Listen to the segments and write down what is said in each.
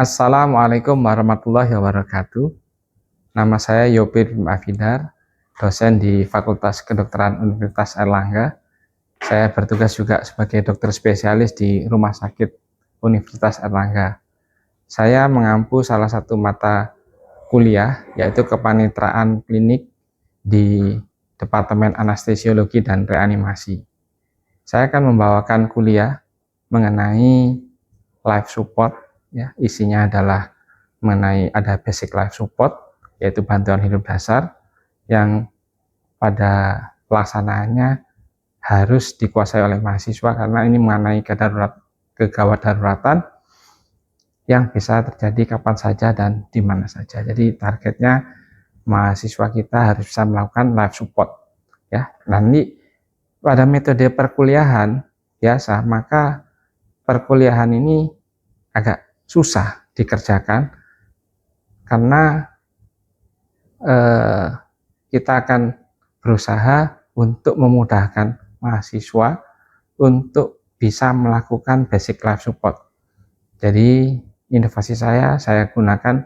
Assalamualaikum warahmatullahi wabarakatuh. Nama saya Yopi bin Afidar, dosen di Fakultas Kedokteran Universitas Airlangga. Saya bertugas juga sebagai dokter spesialis di Rumah Sakit Universitas Airlangga. Saya mengampu salah satu mata kuliah, yaitu kepanitraan klinik di Departemen Anestesiologi dan Reanimasi. Saya akan membawakan kuliah mengenai life support. Ya, isinya adalah mengenai ada basic life support, yaitu bantuan hidup dasar yang pada pelaksanaannya harus dikuasai oleh mahasiswa karena ini mengenai kegawat daruratan yang bisa terjadi kapan saja dan di mana saja. Jadi targetnya mahasiswa kita harus bisa melakukan life support. Ya, nanti pada metode perkuliahan biasa, maka perkuliahan ini agak susah dikerjakan karena kita akan berusaha untuk memudahkan mahasiswa untuk bisa melakukan basic life support. Jadi inovasi saya gunakan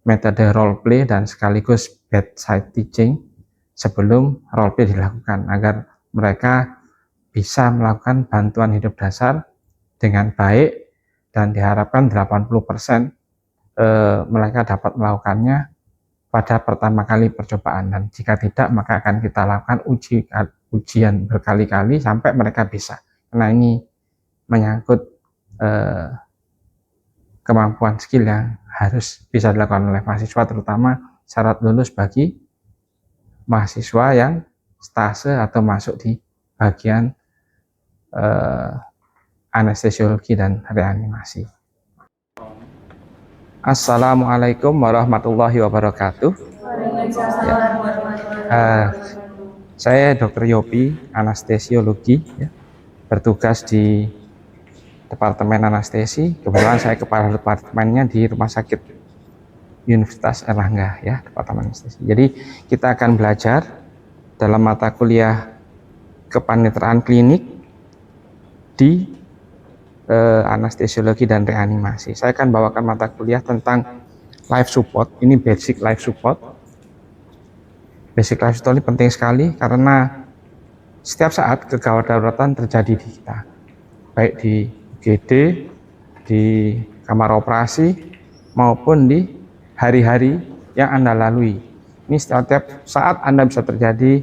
metode role play dan sekaligus bedside teaching sebelum role play dilakukan agar mereka bisa melakukan bantuan hidup dasar dengan baik dan diharapkan 80% mereka dapat melakukannya pada pertama kali percobaan, dan jika tidak maka akan kita lakukan ujian berkali-kali sampai mereka bisa, karena ini menyangkut kemampuan skill yang harus bisa dilakukan oleh mahasiswa, terutama syarat lulus bagi mahasiswa yang stase atau masuk di bagian anestesiologi dan reanimasi. Assalamualaikum warahmatullahi wabarakatuh. Saya Dr. Yopi, anestesiologi, ya, bertugas di Departemen Anestesi. Kebetulan saya kepala departemennya di Rumah Sakit Universitas Airlangga, ya, Departemen Anestesi. Jadi kita akan belajar dalam mata kuliah kepanitraan klinik di anestesiologi dan reanimasi. Saya akan bawakan mata kuliah tentang life support. Ini basic life support. Basic life support ini penting sekali karena setiap saat kegawat daruratan terjadi di kita, baik di UGD, di kamar operasi, maupun di hari-hari yang Anda lalui. Ini setiap saat Anda bisa terjadi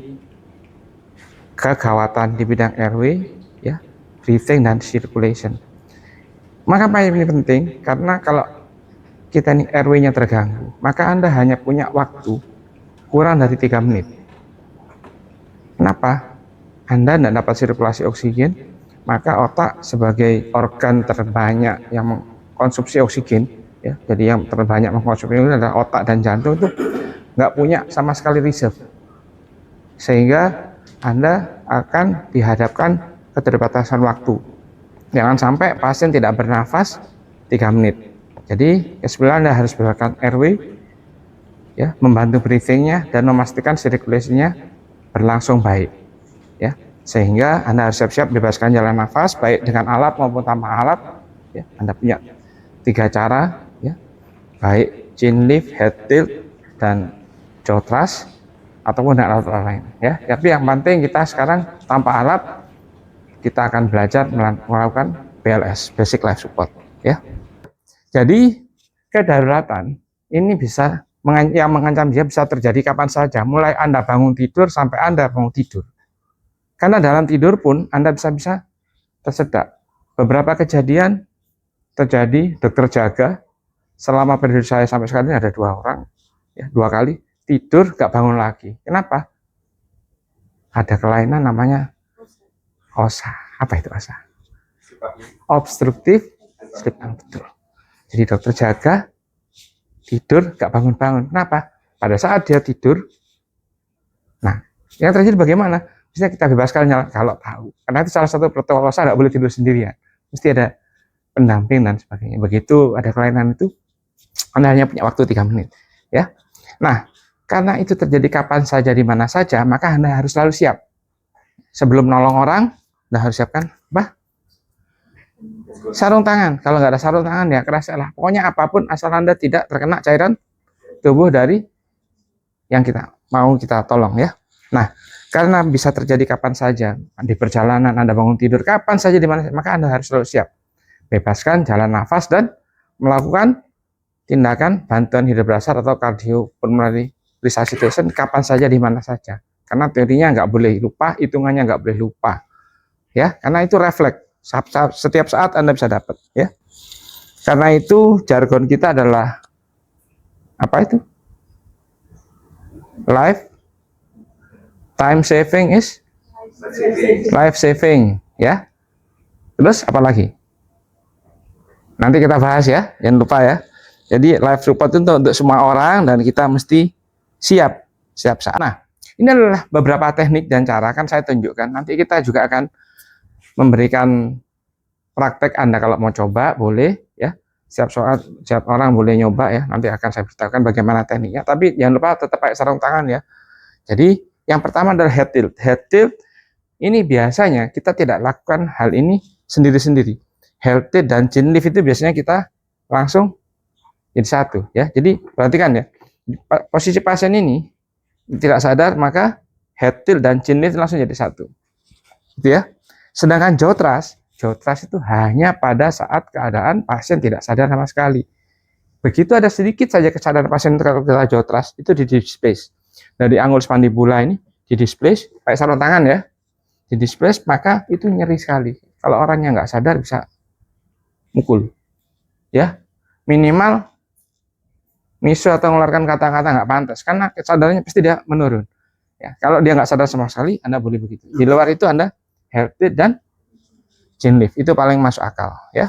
kegawatan di bidang airway, ya, breathing dan circulation. Maka apa yang ini penting? Karena kalau kita ini airway-nya terganggu, maka Anda hanya punya waktu kurang dari 3 menit. Kenapa? Anda tidak dapat sirkulasi oksigen, maka otak sebagai organ terbanyak yang mengkonsumsi oksigen, ya, jadi yang terbanyak mengkonsumsi itu adalah otak dan jantung, itu nggak punya sama sekali reserve, sehingga Anda akan dihadapkan keterbatasan waktu. Jangan sampai pasien tidak bernafas 3 menit. Jadi sebenarnya Anda harus melakukan airway, ya, membantu breathingnya dan memastikan sirkulasinya berlangsung baik, ya, sehingga Anda harus siap-siap bebaskan jalan nafas baik dengan alat maupun tanpa alat, ya. Anda punya 3 cara, ya, baik chin lift, head tilt, dan jaw thrust ataupun dengan alat lain, ya. Tapi yang penting kita sekarang tanpa alat, kita akan belajar melakukan BLS, basic life support, ya. Jadi kedaruratan ini bisa yang mengancam dia bisa terjadi kapan saja, mulai Anda bangun tidur sampai Anda mau tidur. Karena dalam tidur pun Anda bisa tersedak. Beberapa kejadian terjadi, dokter jaga selama periode saya sampai sekarang ini ada 2 orang, ya, 2 kali tidur gak bangun lagi. Kenapa? Ada kelainan namanya OSA. Apa itu OSA? Obstruktif sleep apnea. Jadi dokter jaga tidur gak bangun-bangun. Kenapa? Pada saat dia tidur, nah, yang terjadi bagaimana? Bisa kita bebaskan nyala kalau tahu. Karena itu salah satu protokol OSA, nggak boleh tidur sendirian. Mesti ada pendamping dan sebagainya. Begitu ada kelainan itu, Anda hanya punya waktu 3 menit, ya. Nah, karena itu terjadi kapan saja di mana saja, maka Anda harus selalu siap. Sebelum nolong orang, Anda harus siapkan apa? Sarung tangan. Kalau nggak ada sarung tangan ya kerasa lah. Pokoknya apapun asal Anda tidak terkena cairan tubuh dari yang kita tolong ya. Nah, karena bisa terjadi kapan saja di perjalanan Anda bangun tidur, kapan saja di mana, maka Anda harus selalu siap. Bebaskan jalan nafas dan melakukan tindakan bantuan hidrobrasar atau cardiopulmonary resuscitation kapan saja di mana saja. Karena teorinya nggak boleh lupa, hitungannya nggak boleh lupa. Ya, karena itu refleks. Setiap saat Anda bisa dapat ya. Karena itu jargon kita adalah apa itu? Life time saving is life saving ya. Terus apa lagi? Nanti kita bahas ya, jangan lupa ya. Jadi life support itu untuk semua orang dan kita mesti siap saat. Nah, ini adalah beberapa teknik dan cara kan saya tunjukkan. Nanti kita juga akan memberikan praktek Anda kalau mau coba boleh ya. Siap orang boleh nyoba ya. Nanti akan saya beritahukan bagaimana tekniknya. Tapi jangan lupa tetap pakai sarung tangan ya. Jadi yang pertama adalah head tilt. Head tilt ini biasanya kita tidak lakukan hal ini sendiri-sendiri. Head tilt dan chin lift itu biasanya kita langsung jadi satu ya. Jadi perhatikan ya. Posisi pasien ini tidak sadar maka head tilt dan chin lift langsung jadi satu. Gitu ya. Sedangkan jaw thrust itu hanya pada saat keadaan pasien tidak sadar sama sekali. Begitu ada sedikit saja kesadaran pasien terkait jaw thrust, itu di displace. Dari angle spandibula ini di displace, pakai sarung tangan ya, di displace, maka itu nyeri sekali. Kalau orangnya nggak sadar bisa mukul. Ya, minimal misu atau mengeluarkan kata-kata nggak pantas, karena kesadarannya pasti dia menurun. Ya, kalau dia nggak sadar sama sekali, Anda boleh begitu. Di luar itu Anda head tilt dan chin lift itu paling masuk akal ya.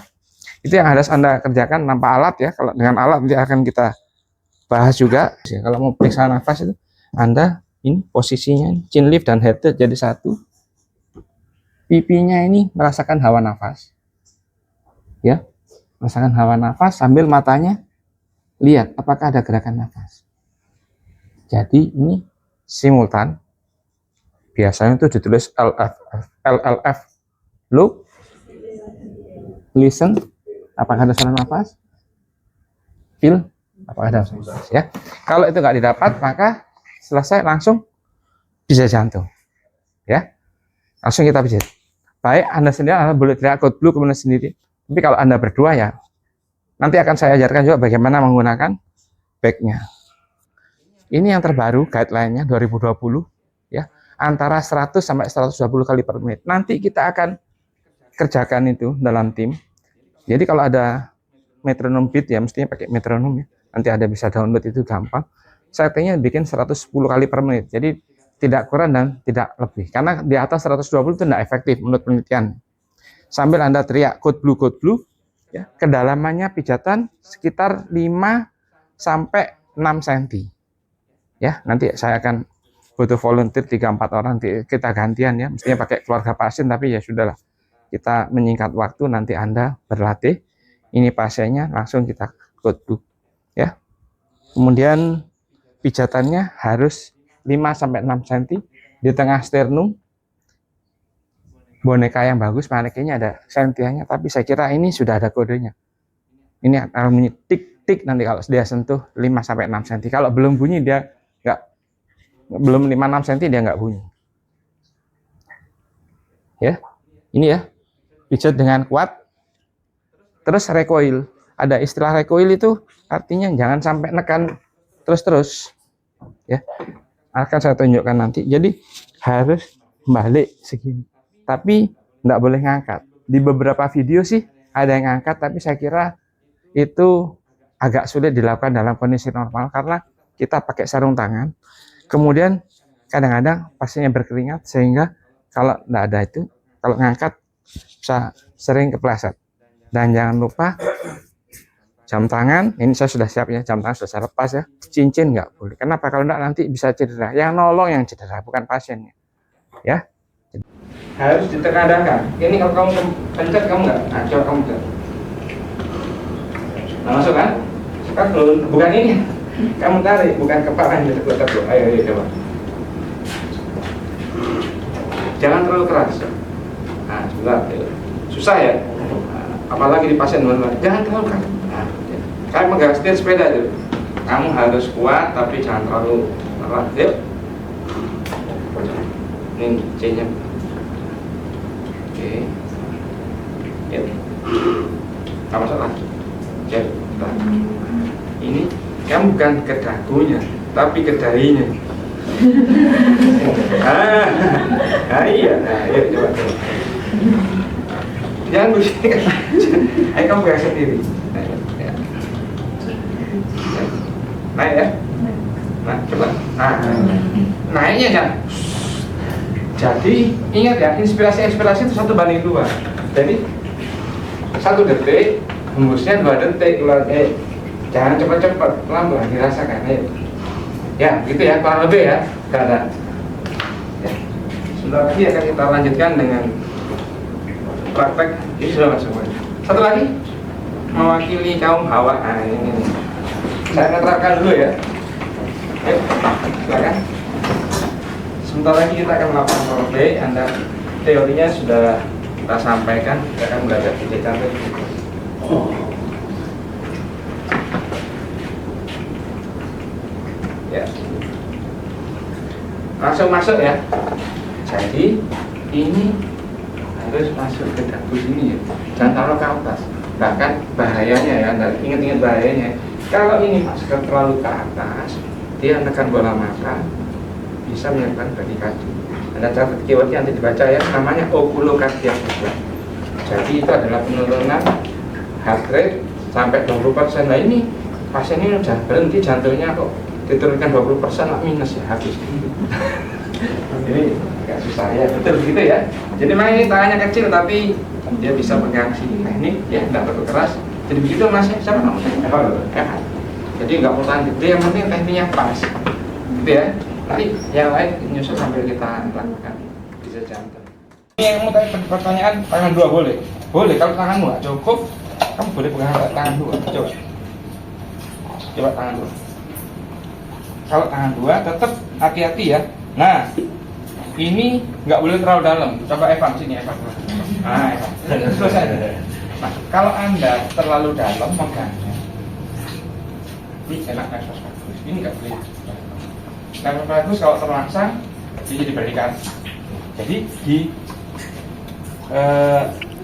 Itu yang harus Anda kerjakan tanpa alat ya. Kalau dengan alat nanti akan kita bahas juga. Kalau mau periksa nafas itu Anda ini posisinya chin lift dan head tilt jadi satu. Pipinya ini merasakan hawa nafas. Ya. Merasakan hawa nafas sambil matanya lihat apakah ada gerakan nafas. Jadi ini simultan. Biasanya itu ditulis LLF. Look, listen, apakah ada saluran nafas? Feel, apakah ada saluran nafas ya? Kalau itu nggak didapat, maka selesai langsung bisa jantung, ya. Langsung kita pijat. Baik Anda sendiri, Anda boleh teriak code blue kemudian sendiri. Tapi kalau Anda berdua ya, nanti akan saya ajarkan juga bagaimana menggunakan backnya. Ini yang terbaru guideline-nya 2020, ya, antara 100 sampai 120 kali per menit. Nanti kita akan kerjakan itu dalam tim. Jadi kalau ada metronom beat ya mestinya pakai metronom ya. Nanti Anda bisa download itu gampang. Settingnya bikin 110 kali per menit. Jadi tidak kurang dan tidak lebih. Karena di atas 120 itu tidak efektif menurut penelitian. Sambil Anda teriak code blue ya, kedalamannya pijatan sekitar 5 sampai 6 cm. Ya, nanti saya akan butuh volunteer 3-4 orang kita gantian ya. Mestinya pakai keluarga pasien tapi ya sudahlah. Kita menyingkat waktu, nanti Anda berlatih. Ini pasiennya langsung kita code blue ya. Kemudian pijatannya harus 5-6 cm di tengah sternum. Boneka yang bagus, manekenya ada sentiannya, tapi saya kira ini sudah ada kodenya. Ini akan bunyi tik-tik nanti kalau dia sentuh 5-6 cm. Kalau belum bunyi dia belum 5-6 cm dia nggak bunyi. Ya, ini ya. Pijat dengan kuat. Terus recoil. Ada istilah recoil itu artinya jangan sampai nekan terus-terus. Ya. Akan saya tunjukkan nanti. Jadi harus balik segini. Tapi enggak boleh ngangkat. Di beberapa video sih ada yang ngangkat, tapi saya kira itu agak sulit dilakukan dalam kondisi normal karena kita pakai sarung tangan. Kemudian kadang-kadang pasiennya berkeringat sehingga kalau enggak ada itu, kalau ngangkat bisa sering kepleset. Dan jangan lupa jam tangan, ini saya sudah siap ya, jam tangan sudah saya lepas ya. Cincin nggak boleh. Kenapa? Kalau enggak nanti bisa cedera. Yang nolong yang cedera, bukan pasiennya. Ya. Harus ditengadahkan. Ini kalau kamu pencet kamu nggak, nah coba kamu pencet. Nah masuk kan? Kan bukan ini. Kamu tarik, bukan kepala yang ditekuk-tekuk. Ayo coba. Jangan terlalu keras. Nah, susah ya. Nah, apalagi di pasien benar, jangan terlalu kaku. Nah, ya. Kayak megang setir sepeda itu, kamu harus kuat tapi jangan terlalu berat. Yuk, ini C-nya. Oke, yuk, nggak masalah. Oke, ini kamu bukan ke dagunya, tapi ke dahinya. Iya, ayo coba. Jangan begini. Ayo kamu pegang sendiri. Naik ya. Nah, coba. Naiknya kan. Jadi ingat ya, inspirasi itu 1:2. Jadi 1 detik, hembusnya 2 detik. Jangan cepat-cepat, pelan-pelan dirasakan. Ayo. Ya, gitu ya, kurang lebih ya. Karena ya. Sebentar lagi akan kita lanjutkan dengan praktek. Ini sudah masuk. Satu lagi, mewakili kaum hawa. Nah, ini. Saya akan terapkan dulu ya. Ayo, silakan. Sebentar lagi kita akan melakukan role. Anda teorinya sudah kita sampaikan. Kita akan belajar di cantik. Ya, langsung masuk ya. Jadi ini harus masuk ke dagu sini ya, jangan taruh ke atas. Bahkan bahayanya ya, Anda ingat-ingat bahayanya. Kalau ini masker terlalu ke atas, dia menekan bola mata, bisa menyebabkan bradykardi. Anda catat keywordnya nanti dibaca ya, namanya oculocardia. Jadi itu adalah penurunan heart rate sampai 20%. Nah ini pasien ini udah berhenti jantungnya kok diturunkan 20% lah, minus ya, habis. Ini agak susah ya, betul begitu ya. Jadi memang ini tangannya kecil tapi dia bisa pegang sini. Nah ini ya tidak terlalu keras. Jadi begitu mas, siapa namanya? Evan. Jadi nggak mau tahan gede, yang penting tekniknya pas. Gitu ya. Nanti yang lain nyusul sambil kita lakukan bisa jantung. Ini yang mau tanya pertanyaan, tangan 2 boleh? Boleh, kalau tanganmu nggak cukup, kamu boleh pegang tangan 2. Coba tangan 2. Kalau tangan 2 tetap hati-hati ya. Nah, ini nggak boleh terlalu dalam. Coba Evan sini, Evan. Nah, Evan. Selesai. Nah, kalau Anda terlalu dalam megangnya, ini enak nafas bagus. Ini nggak boleh. Nafas bagus kalau terlaksang, dia jadi bradykardi. Jadi di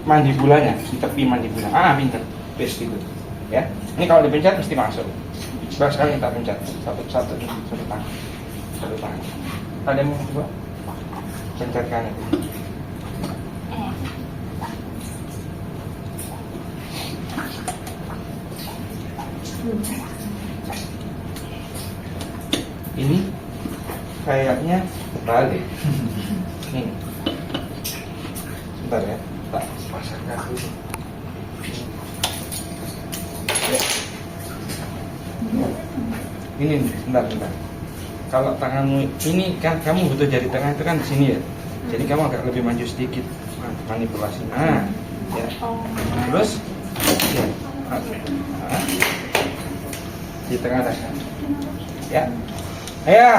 mandibulanya, di tepi mandibula. Pinter. Best gitu. Ya. Ini kalau dipencet mesti masuk. Coba sekali kita pencet satu tangan. Ada yang mau coba pencetkan itu. Ini kayaknya terbalik. Nih, sebentar ya, tak pasangkan dulu. Ya. Ini sebentar. Kalau tanganmu ini kan kamu butuh jari tengah itu kan di sini ya. Jadi kamu agak lebih maju sedikit manipulasi. Ya. Terus ya. Di tengah atas. Ya. Ayo.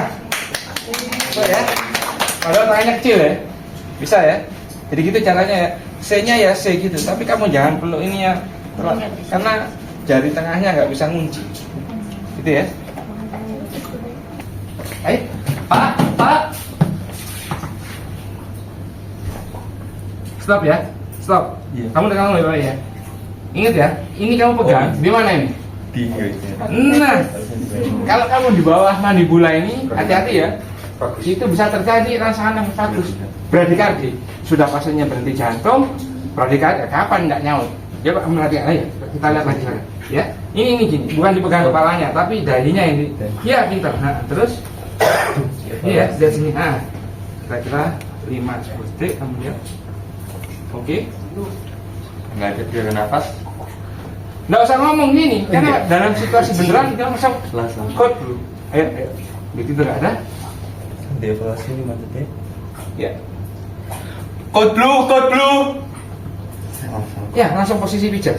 Bisa ya. Padahal tangannya kecil ya. Bisa ya. Jadi gitu caranya ya. C-nya ya C gitu, tapi kamu jangan peluk ini ya. Karena jari tengahnya nggak bisa ngunci. Gitu ya. Ayo, Pak. Stop ya, stop. Iya. Kamu tekan lebih baik ya. Ingat ya, ini kamu pegang. Di mana ini? Di. Nah, kalau kamu di bawah mandibula ini, hati-hati ya. Itu bisa terjadi rangsangan yang bagus. Bradykardi. Sudah pasiennya berhenti jantung, bradykardi. Kapan nggak nyaut? Coba perhatikan aja. Kita lihat lagi. Ya, ini gini, bukan dipegang kepalanya, tapi dahinya ini. Ya, pintar. Nah, terus. Iya, dari sini. Kira-kira 5-10 detik kamu lihat. Oke. Nggak ada gerakan nafas. Nggak usah ngomong gini, karena dalam situasi beneran kita langsung code dulu. Ayo. Begitu nggak ada? Devaluasi 5 detik. Ya. Code blue. Ya, langsung posisi pijat.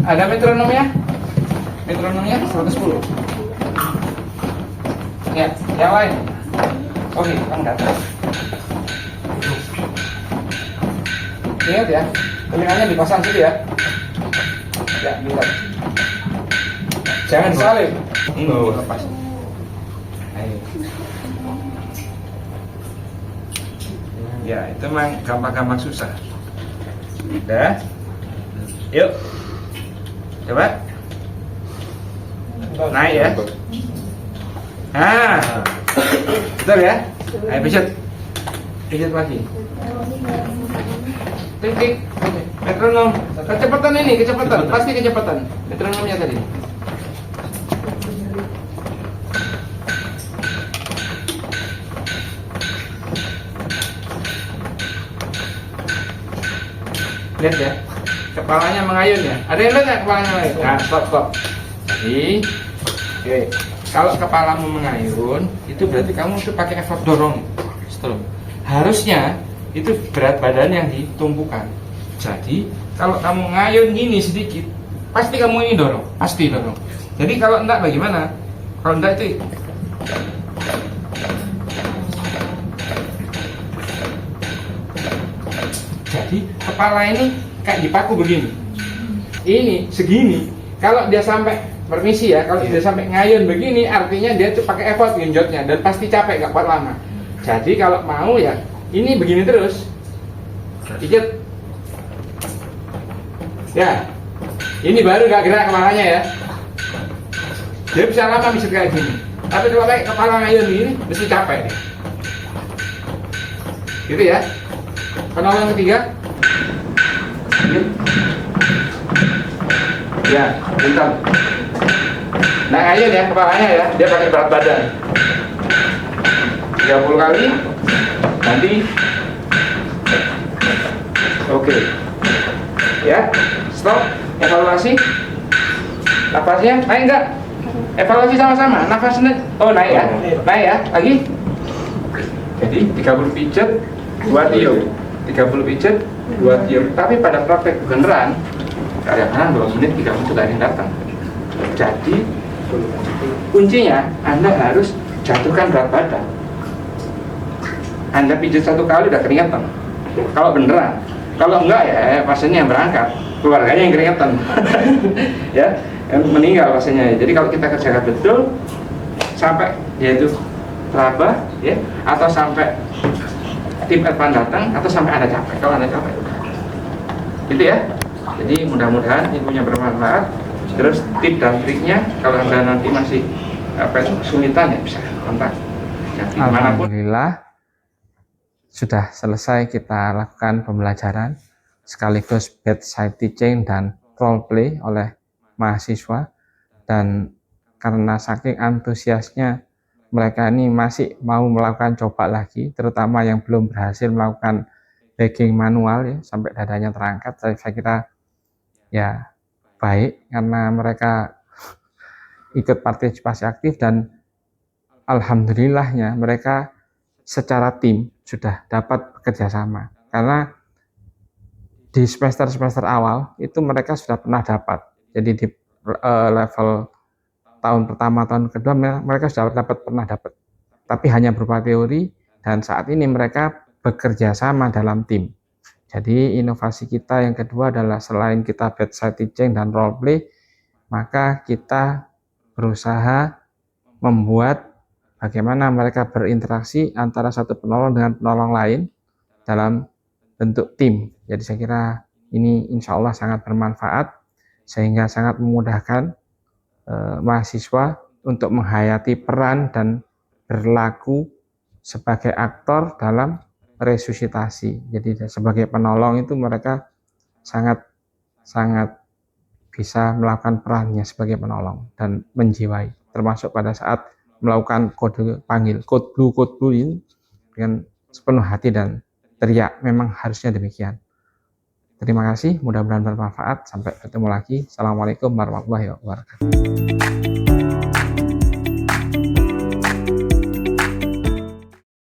Ada metronomnya? Metronomnya 110. Ya, yang lain. Oke, kamu datang. Ingat ya, telinganya dipasang situ ya. Ya, lihat. Jangan disalip. Ini lepas. Ayo. Ya, itu memang gampang-gampang susah. Udah. Yuk. Coba. Naik ya. Nah. Betul ya? Ayo pijat. Pijat lagi. Tik. Metronom. Kecepatan ini, kecepatan. Pasti kecepatan. Metronomnya tadi. Lihat ya, kepalanya mengayun ya. Ada yang lihat nggak kepalanya mengayun? Nah, stop. Jadi, oke. Kalau kepalamu mengayun, itu berarti kamu tuh pakai effort dorong. Stop. Harusnya itu berat badan yang ditumpukan. Jadi, kalau kamu ngayun gini sedikit, pasti kamu ini dorong, pasti dorong. Jadi kalau enggak bagaimana? Kalau enggak itu jadi kepala ini kayak dipaku begini. Ini segini. Kalau dia sampai permisi ya, kalau dia sampai ngayun begini, artinya dia tuh pakai effort genjotnya dan pasti capek gak kuat lama. Jadi kalau mau ya, ini begini terus. Pijat. Ya. Ini baru gak gerak kepalanya ya. Dia bisa lama bisa kayak gini. Tapi kalau kayak kepala ngayun ini, mesti capek nih. Gitu ya. Penolong ketiga. Ya, bentar. Nah, ngayun ya kepalanya ya, dia pakai berat badan. 30 kali. Nanti. Oke. Ya, stop. Evaluasi. Nafasnya naik enggak? Evaluasi sama-sama. Nafasnya naik ya. Naik ya. Lagi. Jadi 30 pijat, 2 tiup. 30 pijat, 2 tiup. Tapi pada praktek beneran kadang-kadang 2 menit 3 menit sudah ada yang datang. Jadi kuncinya Anda harus jatuhkan berat badan. Anda pijat 1 kali udah keringetan. Kalau beneran, kalau enggak ya pasiennya yang berangkat, keluarganya yang keringetan. Ya, yang meninggal pasiennya. Jadi kalau kita kerjakan betul sampai yaitu teraba ya, atau sampai tim advan datang, atau sampai Anda capek. Kalau Anda capek, gitu ya. Jadi mudah-mudahan ilmunya bermanfaat. Terus tip dan triknya kalau Anda nanti masih kesulitan ya bisa kontak. Alhamdulillah sudah selesai kita lakukan pembelajaran sekaligus bedside teaching dan role play oleh mahasiswa, dan karena saking antusiasnya mereka ini masih mau melakukan coba lagi, terutama yang belum berhasil melakukan bagging manual ya sampai dadanya terangkat. Saya kira ya baik karena mereka ikut partisipasi aktif, dan alhamdulillahnya mereka secara tim sudah dapat bekerja sama, karena di semester awal itu mereka sudah pernah dapat. Jadi di level tahun pertama, tahun kedua mereka sudah pernah dapat, tapi hanya berupa teori, dan saat ini mereka bekerja sama dalam tim. Jadi inovasi kita yang kedua adalah selain kita bedside teaching dan role play, maka kita berusaha membuat bagaimana mereka berinteraksi antara satu penolong dengan penolong lain dalam bentuk tim. Jadi saya kira ini insya Allah sangat bermanfaat, sehingga sangat memudahkan mahasiswa untuk menghayati peran dan berlaku sebagai aktor dalam resusitasi. Jadi sebagai penolong itu mereka sangat bisa melakukan perannya sebagai penolong dan menjiwai, termasuk pada saat melakukan kode panggil, code blue ini dengan sepenuh hati dan teriak. Memang harusnya demikian. Terima kasih, mudah-mudahan bermanfaat. Sampai ketemu lagi. Assalamualaikum warahmatullahi wabarakatuh.